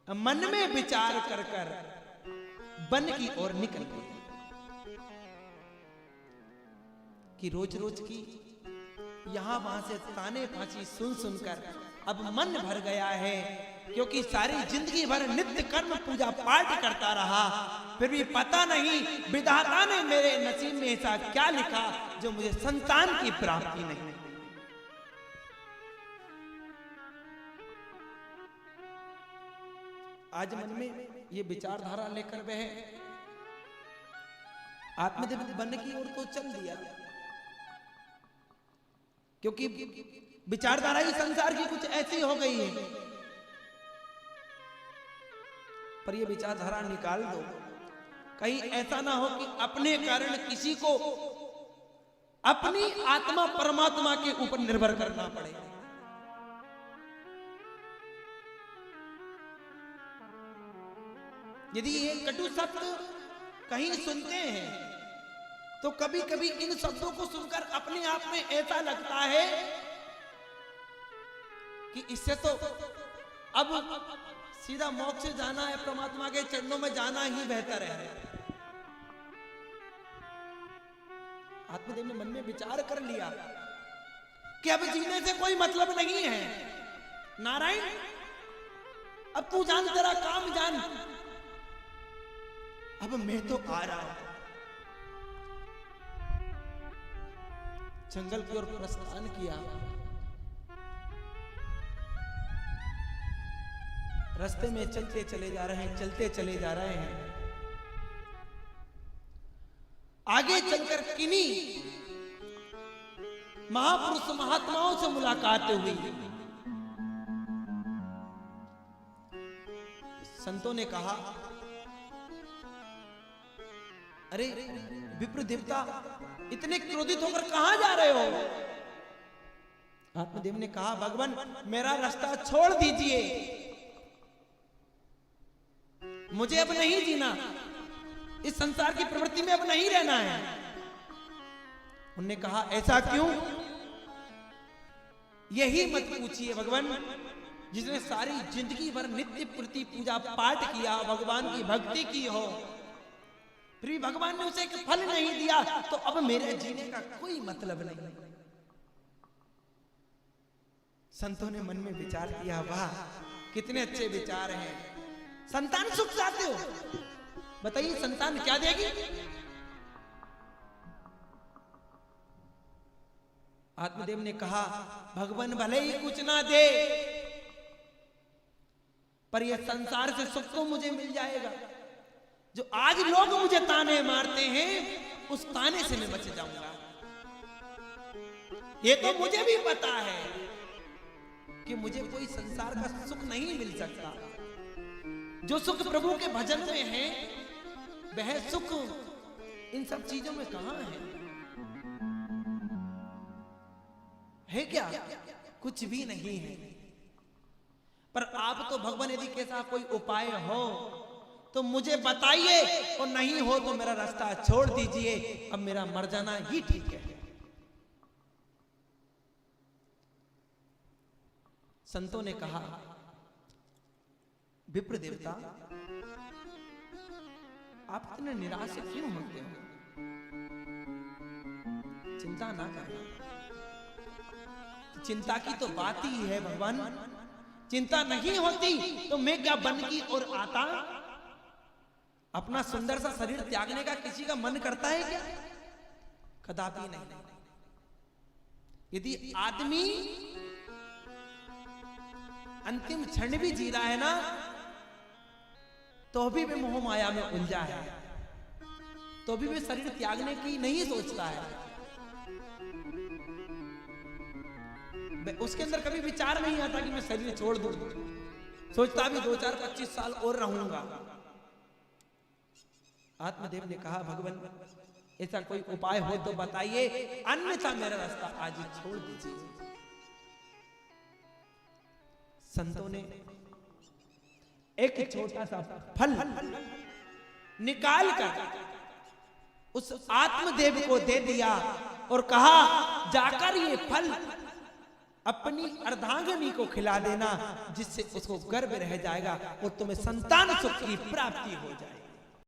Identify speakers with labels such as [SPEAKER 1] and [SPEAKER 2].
[SPEAKER 1] मन में विचार कर कर वन की ओर निकल गए कि रोज रोज की यहां वहां से ताने फांसी सुन सुनकर अब मन भर गया है, क्योंकि सारी जिंदगी भर नित्य कर्म पूजा पाठ करता रहा, फिर भी पता नहीं विधाता ने मेरे नसीब में ऐसा क्या लिखा जो मुझे संतान की प्राप्ति नहीं। आज मन में ये विचारधारा लेकर वह आत्मदेव वन की ओर तो चल दिया, क्योंकि विचारधारा ही संसार की कुछ ऐसी हो गई है। पर ये विचारधारा निकाल दो, कहीं ऐसा ना हो कि अपने कारण किसी को अपनी आत्मा परमात्मा के ऊपर निर्भर करना पड़े। यदि ये कटु शब्द कहीं सुनते हैं तो कभी कभी इन शब्दों को सुनकर अपने आप में ऐसा लगता है कि इससे तो अब सीधा मोक्ष से जाना है, परमात्मा के चरणों में जाना ही बेहतर है। आत्मदेव ने मन में विचार कर लिया कि अब जीने से कोई मतलब नहीं है। नारायण, अब तू जान, तेरा काम जान, अब मैं तो आ रहा हूं। जंगल की ओर प्रस्थान किया। रास्ते में चलते चले जा रहे हैं, चलते चले जा रहे हैं। आगे चलकर किन्हीं महापुरुष महात्माओं से मुलाकात हुई। संतों ने कहा, अरे विप्र देवता, इतने क्रोधित होकर कहां जा रहे हो? आत्मदेव ने कहा, भगवान मेरा रास्ता छोड़ दीजिए, मुझे अब नहीं जीना, इस संसार की प्रवृत्ति में अब नहीं रहना है। उन्होंने कहा, ऐसा क्यों? यही मत पूछिए भगवान, जिसने सारी जिंदगी भर नित्य प्रति पूजा पाठ किया, भगवान की भक्ति की हो, फिर भी भगवान ने उसे एक फल नहीं दिया, तो अब मेरे जीने का कोई मतलब नहीं। संतों ने मन में विचार किया, वाह कितने अच्छे विचार हैं। संतान सुख चाहते हो, बताइए संतान क्या देगी? आत्मदेव ने कहा, भगवान भले ही कुछ ना दे, पर यह संसार से सुख तो मुझे मिल जाएगा। जो आज लोग मुझे ताने मारते हैं, उस ताने से मैं बच जाऊंगा। ये तो मुझे भी पता है कि मुझे कोई संसार का सुख नहीं मिल सकता। जो सुख प्रभु के भजन में है, वह सुख इन सब चीजों में कहां है क्या? कुछ भी नहीं है। पर आप तो भगवान, यदि कैसा कोई उपाय हो तो मुझे बताइए, और नहीं हो तो मेरा रास्ता छोड़ दीजिए, अब मेरा मर जाना ही ठीक है। संतों ने कहा, विप्र देवता, आप इतने निराश क्यों होते हो? चिंता ना करें, चिंता की तो बात ही है भगवान। चिंता नहीं होती तो मैं क्या वन की ओर आता? अपना सुंदर सा शरीर त्यागने का किसी का मन करता है क्या? कदापि नहीं। यदि आदमी अंतिम क्षण भी जी रहा है ना, तो भी वे मोह माया में उलझा है, तो भी वे शरीर त्यागने की नहीं सोचता है। उसके अंदर कभी विचार नहीं आता कि मैं शरीर छोड़ दूं। सोचता भी 2-4-25 साल और रहूंगा। आत्मदेव ने कहा, भगवान ऐसा कोई उपाय हो तो बताइए, अन्यथा मेरा रास्ता आज ही छोड़ दीजिए। संतों ने एक छोटा सा फल निकाल कर उस आत्मदेव को दे दिया और कहा, जाकर ये फल अपनी अर्धांगिनी को खिला देना, जिससे उसको गर्व रह जाएगा और तुम्हें संतान सुख की प्राप्ति हो जाएगी।